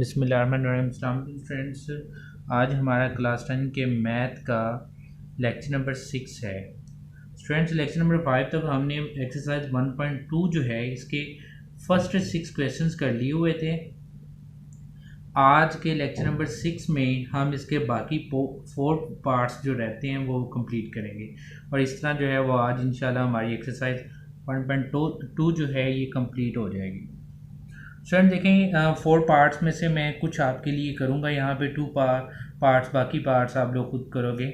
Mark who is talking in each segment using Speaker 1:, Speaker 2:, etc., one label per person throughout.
Speaker 1: बिस्मिल्लाहिर्रहमानिर्रहीम फ्रेंड्स, आज हमारा क्लास 10 के मैथ का लेक्चर नंबर 6 है। स्टूडेंट्स, लेक्चर नंबर 5 तक हमने एक्सरसाइज 1.2 जो है इसके फर्स्ट 6 क्वेश्चंस कर लिए हुए थे। आज के लेक्चर नंबर 6 में हम इसके बाकी 4 पार्ट्स जो रहते हैं वो कंप्लीट करेंगे और इस तरह जो है वो आज इंशाल्लाह हमारी एक्सरसाइज 1.2 जो है ये कंप्लीट हो जाएगी। स्टूडेंट देखें, 4 पार्ट्स में से मैं कुछ आपके लिए करूँगा, यहाँ पे 2 पार्ट्स, बाकी पार्ट्स आप लोग खुद करोगे।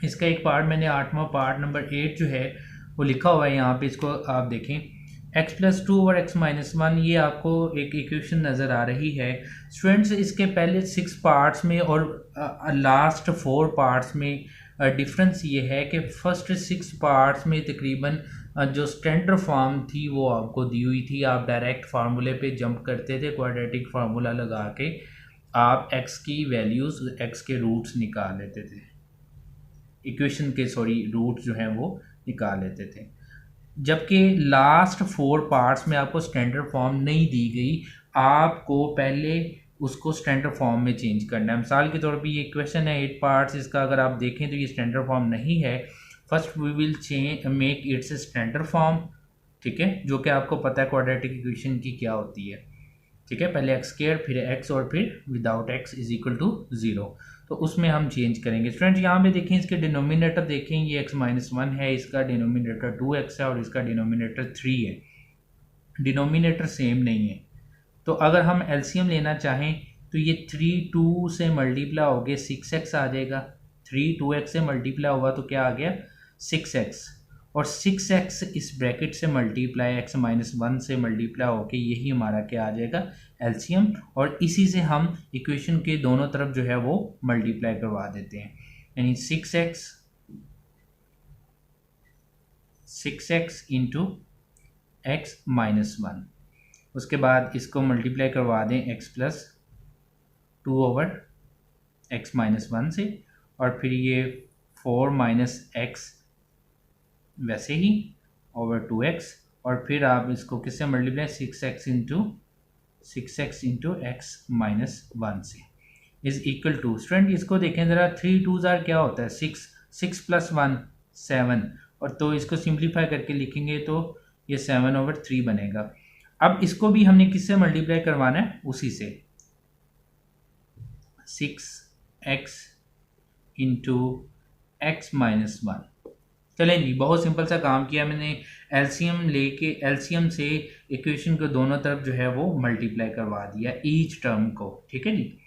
Speaker 1: इसका एक पार्ट मैंने 8वां पार्ट नंबर 8 जो है वो लिखा हुआ है यहाँ पे, इसको आप देखें। x+2 और x-1 ये आपको एक इक्वेशन नज़र आ रही है। स्टूडेंट्स, इसके पहले 6 पार्ट्स में और लास्ट 4 पार्ट्स में डिफरेंस ये है कि फर्स्ट 6 पार्ट्स में तकरीबन जो स्टैंडर्ड फॉर्म थी वो आपको दी हुई थी। आप डायरेक्ट फार्मूले पे जंप करते थे, क्वाड्रेटिक फार्मूला लगा के आप x की वैल्यूज़, x के रूट्स निकाल लेते थे, इक्वेशन के रूट्स जो हैं वो निकाल लेते थे। जबकि लास्ट 4 पार्ट्स में आपको स्टैंडर्ड फॉर्म नहीं दी गई, आपको पहले उसको स्टैंडर्ड फॉर्म में चेंज करना है। मिसाल के तौर पे ये क्वेश्चन है 8 पार्ट्स, इसका अगर आप देखें तो ये स्टैंडर्ड फॉर्म नहीं है। First we will make its standard form, ठीक है, जो कि आपको पता है क्वाड्रेटिक इक्वेशन की क्या होती है, ठीक है। पहले x² फिर x और फिर without x is equal to 0, तो उसमें हम चेंज करेंगे। फ्रेंड्स, यहाँ पे देखें, इसके डिनोमिनेटर देखें, ये x-1 है, इसका डिनोमिनेटर 2x है और इसका डिनोमिनेटर 3 है। डिनोमिनेटर सेम नहीं है, तो अगर हम एलसीएम लेना चाहें तो ये 3 2 से मल्टीप्लाई हो गया 6x आ जाएगा। 3 2x से मल्टीप्लाई हुआ तो क्या आ गया 6x, और 6x इस ब्रैकेट से मल्टीप्लाई x-1 से मल्टीप्लाई होके यही हमारा क्या आ जाएगा एलसीएम, और इसी से हम इक्वेशन के दोनों तरफ जो है वो मल्टीप्लाई करवा देते हैं। यानी 6x इंटू x-1, उसके बाद इसको मल्टीप्लाई करवा दें x+2 ओवर x-1 से, और फिर ये 4 - x वैसे ही ओवर 2x, और फिर आप इसको किससे मल्टीप्लाई 6x इंटू x-1 से इज इक्वल टू। स्टूडेंट, इसको देखें ज़रा, 3 2 क्या होता है 6, 6 + 1 7, और तो इसको सिंप्लीफाई करके लिखेंगे तो ये 7/3 बनेगा। अब इसको भी हमने किससे मल्टीप्लाई करवाना है, उसी से 6x इंटू x-1। चलें जी, बहुत सिंपल सा काम किया मैंने। एलसीएम लेके एलसीएम से इक्वेशन को दोनों तरफ जो है वो मल्टीप्लाई करवा दिया ईच टर्म को, ठीक है जी।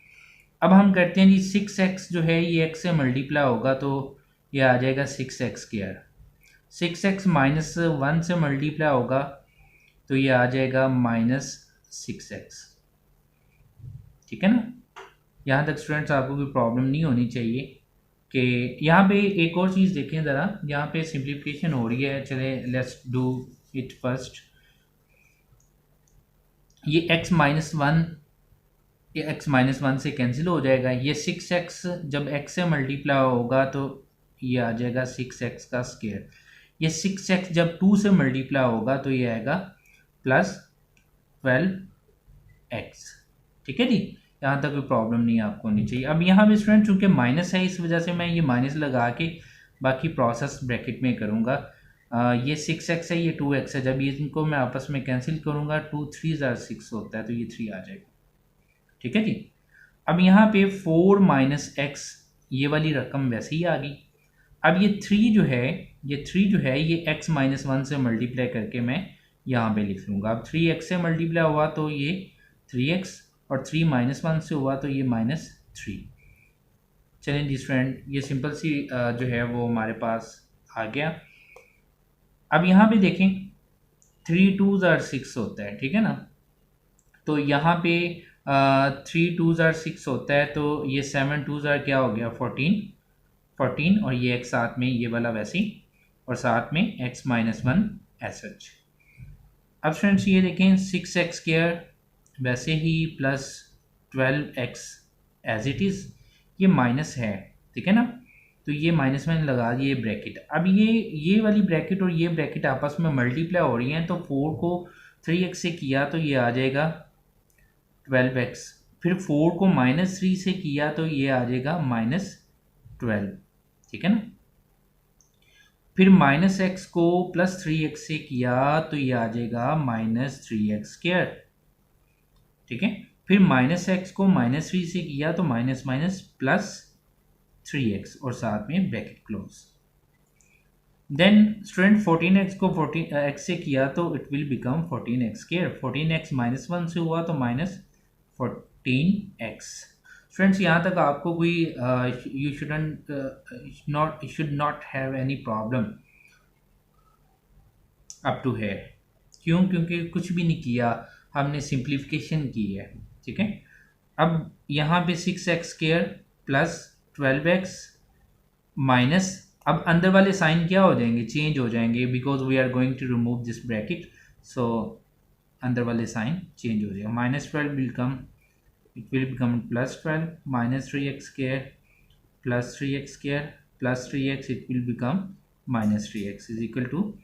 Speaker 1: अब हम करते हैं जी, 6x जो है ये x से मल्टीप्लाई होगा तो ये आ जाएगा 6x²। 6x-1 से मल्टीप्लाई होगा तो ये आ जाएगा -6x, ठीक है ना। यहाँ तक स्टूडेंट्स आपको कोई प्रॉब्लम नहीं होनी चाहिए। कि यहाँ पे एक और चीज़ देखें ज़रा, यहाँ पे सिंप्लीफिकेशन हो रही है, चले लेट्स डू इट फर्स्ट। ये x-1 से कैंसिल हो जाएगा। ये 6x जब x से मल्टीप्लाई होगा तो ये आ जाएगा 6x²। ये 6x जब 2 से मल्टीप्लाई होगा तो ये आएगा +12x, ठीक है जी। यहाँ तक कोई प्रॉब्लम नहीं आपको होनी चाहिए। अब यहाँ पे स्टूडेंट चूंकि माइनस है, इस वजह से मैं ये माइनस लगा के बाकी प्रोसेस ब्रैकेट में करूँगा। ये 6x है, ये 2x है, जब ये इनको मैं आपस में कैंसिल करूँगा 2 3 6 होता है तो ये 3 आ जाएगा, ठीक है जी। अब यहाँ पे 4 - x ये वाली रकम वैसे ही आ गई। अब ये 3 जो है ये x-1 से मल्टीप्लाई करके मैं यहाँ पे लिख लूँगा। अब 3x से मल्टीप्लाई हुआ तो ये 3x, और 3 - 1 से हुआ तो ये -3। चलें जी स्टूडेंट, ये सिंपल सी जो है वो हमारे पास आ गया। अब यहाँ पे देखें 3 2 6 होता है, ठीक है ना। तो यहाँ पे 3 2 6 होता है तो ये 7 2 क्या हो गया 14, और ये x साथ में ये वाला वैसे ही, और साथ में x-1 SH। अब स्टूडेंट्स ये देखें 6x² वैसे ही +12x एज इट इज़, ये माइनस है, ठीक है ना। तो ये माइनस में लगा दिए ब्रैकेट। अब ये वाली ब्रैकेट और ये ब्रैकेट आपस में मल्टीप्लाई हो रही हैं, तो 4 को 3x से किया तो ये आ जाएगा 12x फिर 4 को -3 से किया तो ये आ जाएगा -12, ठीक है ना। फिर -x को +3x से किया तो ये आ जाएगा -3x², ठीक है। फिर -x को -3 से किया तो माइनस माइनस +3x और साथ में bracket close. Then student 14x को 14x से किया तो it will become 14x²। 14x -1 से हुआ तो -14x। स्टूडेंट्स यहाँ तक आपको कोई you should not have any problem up to here. क्यों? क्योंकि कुछ भी नहीं किया, हमने सिंप्लीफिकेशन की है, ठीक है। अब यहाँ पे 6x² प्लस 12x माइनस, अब अंदर वाले साइन क्या हो जाएंगे? चेंज हो जाएंगे, because we are going to remove this bracket, so अंदर वाले साइन चेंज हो जाएगा। -12 will come, it will become +12, -3x² plus 3x² plus 3x, it will become -3x is equal to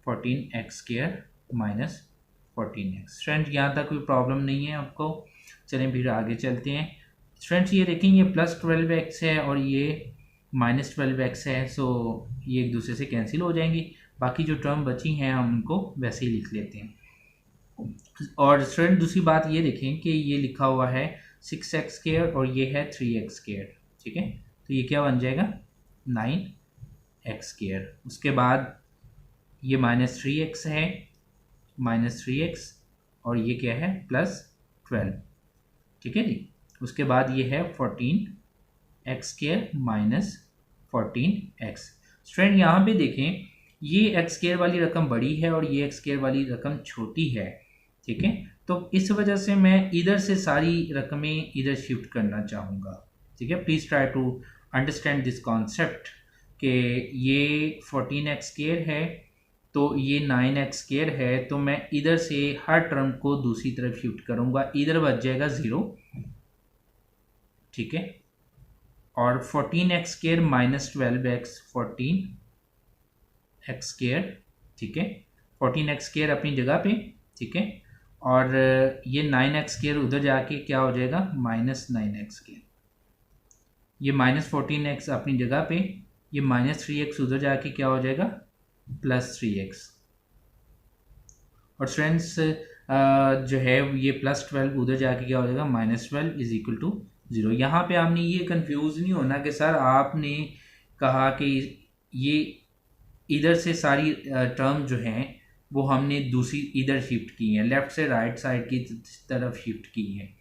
Speaker 1: 14x² minus 14x। Student यहाँ तक कोई problem नहीं है आपको? चलें फिर आगे चलते हैं। स्टूडेंट्स ये देखें, ये +12x है और ये -12x है, सो ये एक दूसरे से कैंसिल हो जाएंगी। बाकी जो टर्म बची हैं हम उनको वैसे ही लिख लेते हैं। और स्टूडेंट दूसरी बात ये देखें कि ये लिखा हुआ है 6x² और ये है 3x², ठीक है। तो ये क्या बन जाएगा? 9x²। उसके बाद ये -3x है, -3x, और ये क्या है? +12, ठीक है जी। उसके बाद ये है 14x² माइनस 14x। स्टूडेंट यहाँ पे देखें, ये x² वाली रकम बड़ी है और ये x² वाली रकम छोटी है, ठीक है। तो इस वजह से मैं इधर से सारी रकमें इधर शिफ्ट करना चाहूँगा, ठीक है। Please try to understand this concept कि ये 14x² है तो ये 9x² है, तो मैं इधर से हर टर्म को दूसरी तरफ शिफ्ट करूँगा, इधर बच जाएगा 0, ठीक है। और 14x² माइनस 12x 14x², ठीक है। 14x² अपनी जगह पे, ठीक है। और ये 9x² उधर जाके क्या हो जाएगा? -9x²। ये -14x अपनी जगह पे, ये -3x उधर जाके क्या हो जाएगा? +3x। और स्टूडेंट्स जो है ये +12 उधर जाके क्या हो जाएगा? -12 इज इक्वल टू 0। यहाँ पे आपने ये कंफ्यूज नहीं होना कि सर आपने कहा कि ये इधर से सारी टर्म जो हैं वो हमने दूसरी इधर शिफ्ट की हैं, लेफ़्ट से राइट साइड की तरफ शिफ्ट की हैं,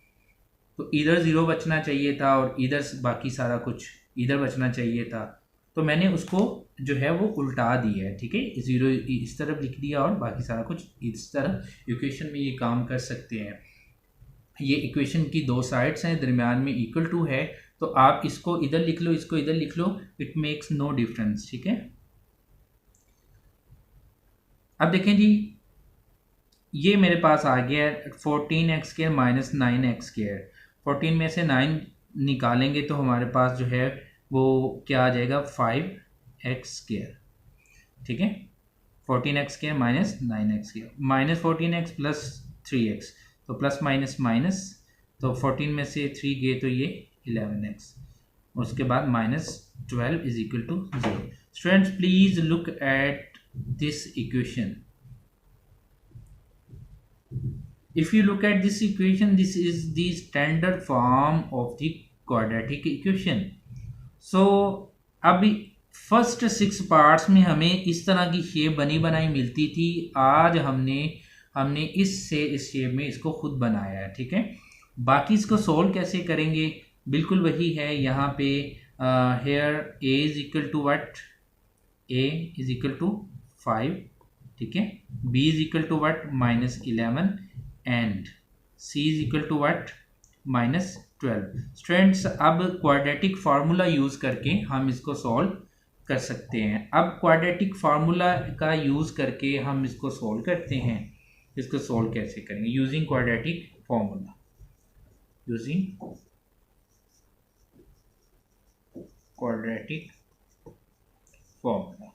Speaker 1: तो इधर 0 बचना चाहिए था और इधर बाकी सारा कुछ इधर बचना चाहिए था, तो मैंने उसको जो है वो उल्टा दिया है, ठीक है। 0 इस तरफ लिख दिया और बाकी सारा कुछ इस तरफ। इक्वेशन में ये काम कर सकते हैं। ये इक्वेशन की दो साइड्स हैं, दरमियान में इक्वल टू है, तो आप इसको इधर लिख लो, इसको इधर लिख लो, इट मेक्स नो डिफरेंस, ठीक है। अब देखें जी, ये मेरे पास आ गया 14x² माइनस 9x²। 14 में से 9 निकालेंगे तो हमारे पास जो है वो क्या आ जाएगा? 5x², ठीक है। 14x² minus 9x², -14x plus 3x, तो प्लस माइनस माइनस, तो 14 में से 3 गए तो ये 11x, उसके बाद -12 is equal to 0। Students please look at this equation. If you look at this equation, this is the standard form of the quadratic equation. So अभी फर्स्ट 6 पार्ट्स में हमें इस तरह की शेप बनी बनाई मिलती थी। आज हमने इससे इस शेप में इसको खुद बनाया है, ठीक है। बाकी इसको सोल्व कैसे करेंगे? बिल्कुल वही है, यहाँ पे here a is equal to what? a is equal to 5, ठीक है। b is equal to what? -11 and c is equal to what? -12। Students अब क्वाड्रेटिक फार्मूला यूज करके हम इसको सॉल्व कर सकते हैं। अब क्वाड्रेटिक फार्मूला का यूज करके हम इसको सॉल्व करते हैं। इसको सॉल्व कैसे करेंगे? Using quadratic formula, using quadratic formula.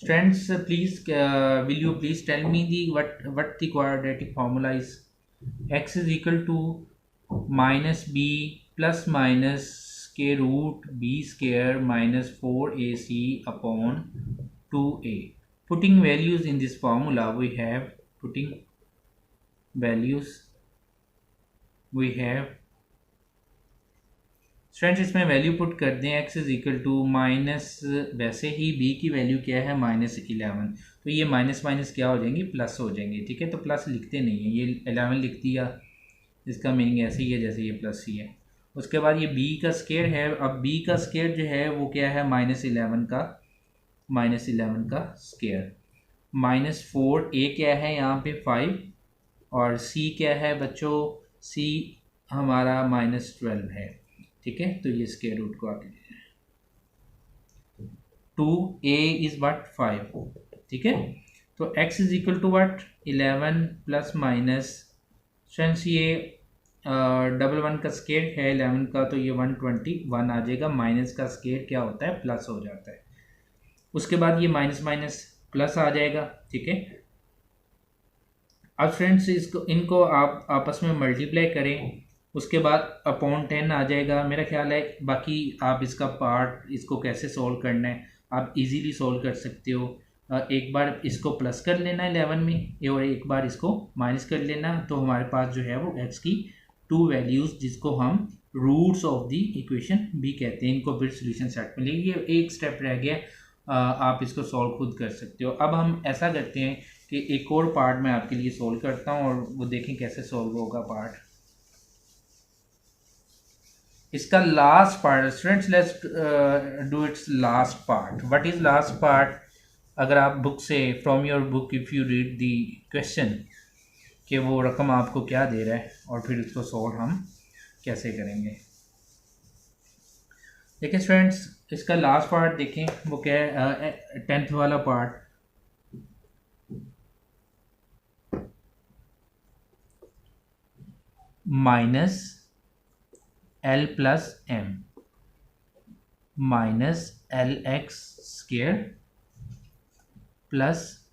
Speaker 1: Students, please will you please tell me the what the quadratic formula is? X is equal to minus b plus minus के root b square minus 4ac upon 2a. Putting values in this formula, we have putting values we have students इसमें value put कर दें x is equal to minus, वैसे ही b की value क्या है -11, तो ये माइनस माइनस क्या हो जाएंगी प्लस हो जाएंगे, ठीक है। तो प्लस लिखते नहीं है, ये 11 लिख दिया, इसका मीनिंग ऐसे ही है जैसे ये प्लस ही है। उसके बाद ये b का स्क्वायर है, अब b का स्क्वायर जो है वो क्या है -11 का स्क्वायर, -4 a क्या है यहाँ पे 5, और c क्या है बच्चों, c हमारा -12 है, ठीक है। तो ये स्क्वायर रूट को आगे 2a इज वट 5, ठीक है। तो x is equal to what 11 plus minus, सेंस ये 11 का स्क्वायर है 11 का, तो ये 121 आ जाएगा। माइनस का स्क्वायर क्या होता है प्लस हो जाता है। उसके बाद ये माइनस माइनस प्लस आ जाएगा, ठीक है। अब फ्रेंड्स इनको आप आपस में मल्टीप्लाई करें, उसके बाद अपॉन 10 आ जाएगा। मेरा ख्याल है बाकी आप इसका पार्ट इसको कैसे सॉल्व करना है आप इजीली सॉल्व कर सकते हो। एक बार इसको प्लस कर लेना है 11 में और एक बार इसको माइनस कर लेना, तो हमारे पास जो है वो x की 2 वैल्यूज़ जिसको हम रूट्स ऑफ द इक्वेशन भी कहते हैं, इनको फिर सोल्यूशन सेट में लेंगे। ये एक स्टेप रह गया, आप इसको सॉल्व खुद कर सकते हो। अब हम ऐसा करते हैं कि एक और पार्ट मैं आपके लिए सॉल्व करता हूँ और वो देखें कैसे सॉल्व होगा पार्ट। इसका last part students, let's do it's last part. What is last part? अगर आप बुक से from your book if you read the question कि वो रकम आपको क्या दे रहा है और फिर उसको सॉल्व हम कैसे करेंगे। देखिए स्टूडेंट्स, इसका लास्ट पार्ट देखें वो क्या है, 10th वाला पार्ट। Minus l plus m minus l x square plus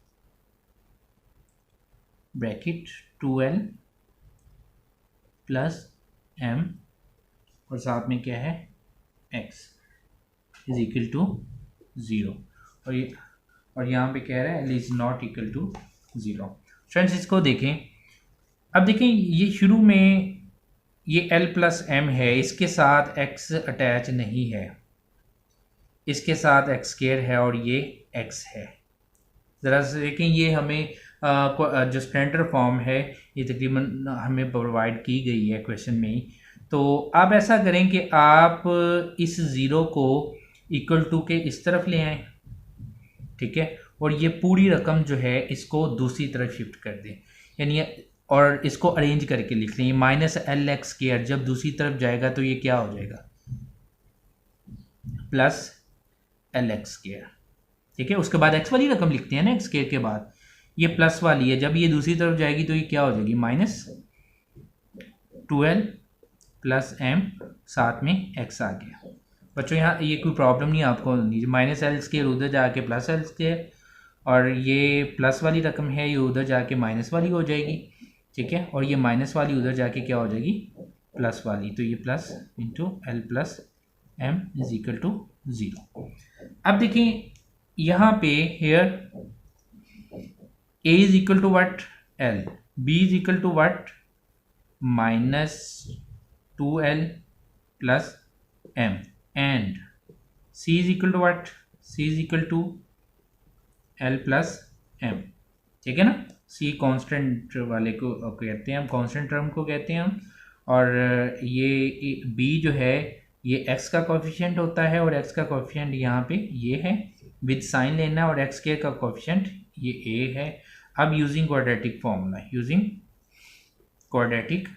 Speaker 1: bracket 2l plus m और साथ में क्या है x इज इक्वल टू 0, और यहाँ पे कह रहा है l is not equal to 0। Friends इसको देखें, अब देखें ये शुरू में ये l प्लस एम है, इसके साथ x अटैच नहीं है, इसके साथ x स्क्वायर है और ये x है। ज़रा से देखें, ये हमें जो स्टैंडर्ड फॉर्म है ये तकरीबन हमें प्रोवाइड की गई है क्वेश्चन में ही। तो आप ऐसा करें कि आप इस ज़ीरो को इक्वल टू के इस तरफ ले आएँ, ठीक है, और ये पूरी रकम जो है इसको दूसरी तरफ शिफ्ट कर दें, यानी और इसको अरेंज करके लिख लें। माइनस एल एक्स स्क्वायर जब दूसरी तरफ जाएगा तो ये क्या हो जाएगा प्लस एल एक्स स्क्वायर, ठीक है। उसके बाद एक्स वाली रकम लिखते हैं ना, एक्स स्क्वायर के बाद ये प्लस वाली है, जब ये दूसरी तरफ जाएगी तो ये क्या हो जाएगी माइनस 12 प्लस एम साथ में एक्स आ गया। बच्चों यहाँ ये कोई प्रॉब्लम नहीं आपको नीचे माइनस एल स्क्वायर उधर जाके प्लस एल स्क्वायर, और ये प्लस वाली रकम है ये उधर जाके माइनस वाली हो जाएगी, ठीक है, और ये माइनस वाली उधर जाके क्या हो जाएगी प्लस वाली, तो ये plus into l plus m is equal to 0। अब देखिए यहाँ पे here a is equal to what l, b is equal to what minus 2l plus m, and c is equal to what, c is equal to l plus m, ठीक है ना। c constant वाले को कहते हैं हम, constant term को कहते हैं हम, और ये b जो है ये x का कोफिशिएंट होता है और x का कोफिशिएंट यहाँ पे ये है, विद साइन लेना, और x के का कोफिशिएंट ये a है। अब using quadratic formula, using quadratic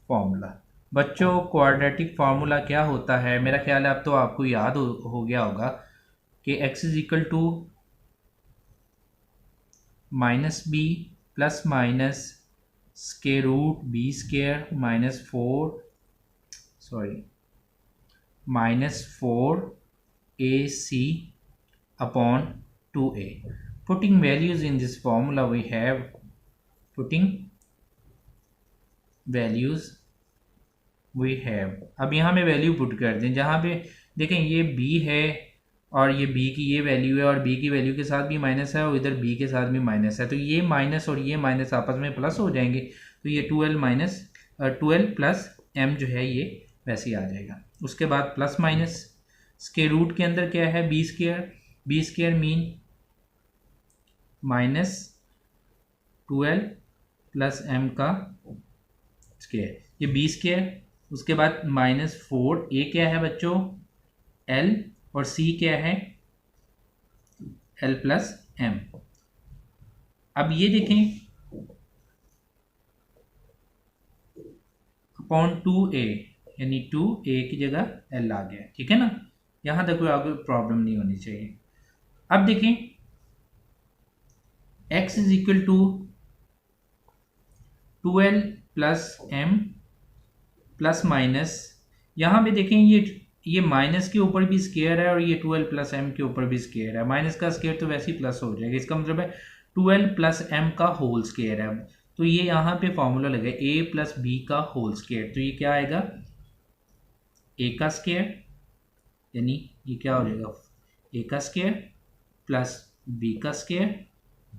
Speaker 1: formula. बच्चों क्वाड्रेटिक फार्मूला क्या होता है, मेरा ख्याल है अब तो आपको याद हो गया होगा कि x is equal to minus b plus minus square root b square minus 4ac upon 2a. Putting values in this formula we have, putting values we have. अब यहाँ पे वैल्यू पुट कर दें, जहाँ पे देखें ये b है और ये b की ये वैल्यू है और b की वैल्यू के साथ भी माइनस है और इधर b के साथ भी माइनस है, तो ये माइनस और ये माइनस आपस में प्लस हो जाएंगे, तो ये 12 प्लस m जो है ये वैसे ही आ जाएगा। उसके बाद प्लस माइनस स्क्वायर रूट के अंदर क्या है, b square mean minus 12 plus m का स्क्वायर, ये बी स्क्वायर। उसके बाद -4, ए क्या है बच्चों, l, और c क्या है, l प्लस m। अब ये देखें अपॉन 2a, यानी 2a की जगह l आ गया, ठीक है ना, यहां तक कोई आगे प्रॉब्लम नहीं होनी चाहिए। अब देखें x is equal to 2l plus m plus minus, यहाँ पे देखें ये माइनस के ऊपर भी स्क्वायर है और ये 12 प्लस m के ऊपर भी स्क्वायर है, माइनस का स्क्वायर तो वैसे ही प्लस हो जाएगा, इसका मतलब है 12 प्लस m का होल स्क्वायर है। तो ये यहाँ पे फॉर्मूला लगे a प्लस b का होल स्क्वायर, तो ये क्या आएगा, a का स्क्वायर, यानी ये क्या हो जाएगा a का स्क्वायर प्लस b का स्क्वायर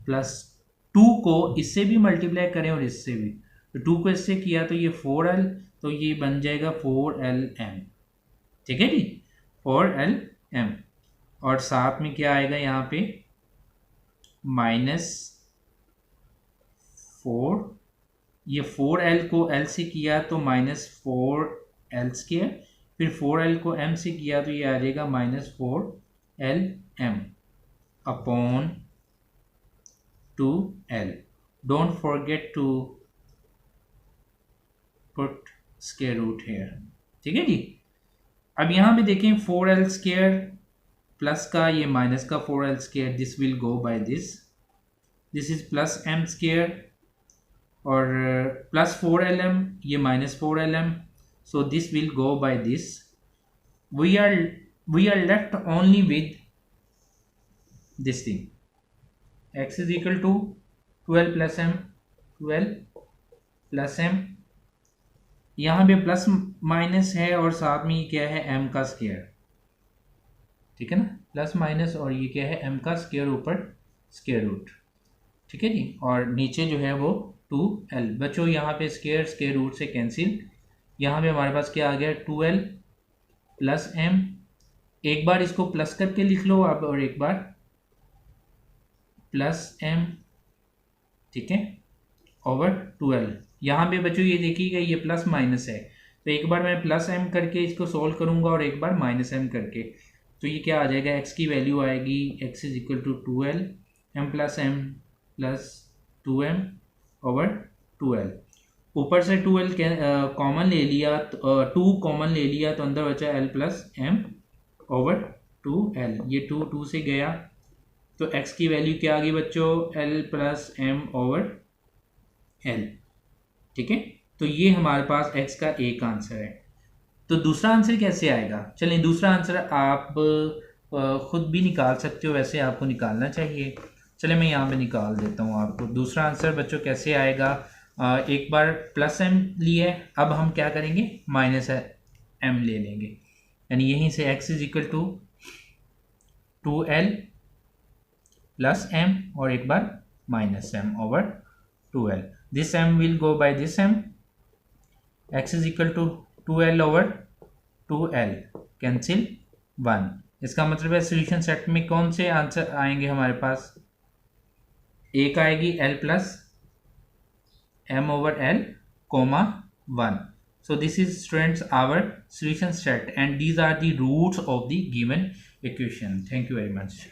Speaker 1: प्लस 2 को इससे भी मल्टीप्लाई करें और इससे भी, तो 2 को इससे किया तो ये 4l, तो ये बन जाएगा 4lm, ठीक है जी, 4lm। और साथ में क्या आएगा यहाँ पे -4, ये 4l को l से किया तो -4l स्क्वायर, फिर 4l को m से किया तो ये आ जाएगा -4lm upon 2l। Don't forget to put square root here, ठीक है जी। अब यहाँ पे देखें 4l स्क्वायर प्लस का ये माइनस का 4l square, this will go by this is plus m square और प्लस 4lm, ये -4lm, so this will go by this. We are left only with this thing, x is equal to 12 plus m, यहाँ पे plus minus है और साथ में ये क्या है m का स्क्वायर, ठीक है ना, प्लस माइनस और ये क्या है m का स्क्वायर ऊपर स्क्वायर रूट, ठीक है जी, और नीचे जो है वो 2l। बच्चों यहाँ पे स्क्वायर रूट से कैंसिल, यहाँ पे हमारे पास क्या आ गया 2l प्लस m, एक बार इसको प्लस करके लिख लो आप और एक बार प्लस m, ठीक है, ओवर 12। यहाँ पे बच्चों ये देखिएगा ये प्लस माइनस है, तो एक बार मैं प्लस m करके इसको सोल्व करूंगा और एक बार माइनस m करके, तो ये क्या आ जाएगा, x की वैल्यू आएगी x is equal to 2l m plus m plus 2m over 2l। ऊपर से 2l कॉमन ले लिया, 2 कॉमन ले लिया तो अंदर बचा l plus m over 2l, ये 2 से गया तो x की वैल्यू क्या आ गई बच्चों, l plus m over l, ठीक है। तो ये हमारे पास x का एक आंसर है। तो दूसरा आंसर कैसे आएगा, चलिए दूसरा आंसर आप खुद भी निकाल सकते हो, वैसे आपको निकालना चाहिए, चलिए मैं यहाँ पे निकाल देता हूँ आपको। दूसरा आंसर बच्चों कैसे आएगा, एक बार प्लस m लिए, अब हम क्या करेंगे माइनस m ले लेंगे, यानी यहीं से x is equal to 2l plus m और एक बार minus m over 2l, this m will go by this m, x is equal to 2l over 2l, cancel 1। इसका मतलब है सोल्यूशन सेट में कौन से आंसर आएंगे हमारे पास, एक आएगी l plus m over l comma 1। So this is students our solution set and these are the roots of the given equation. Thank you very much.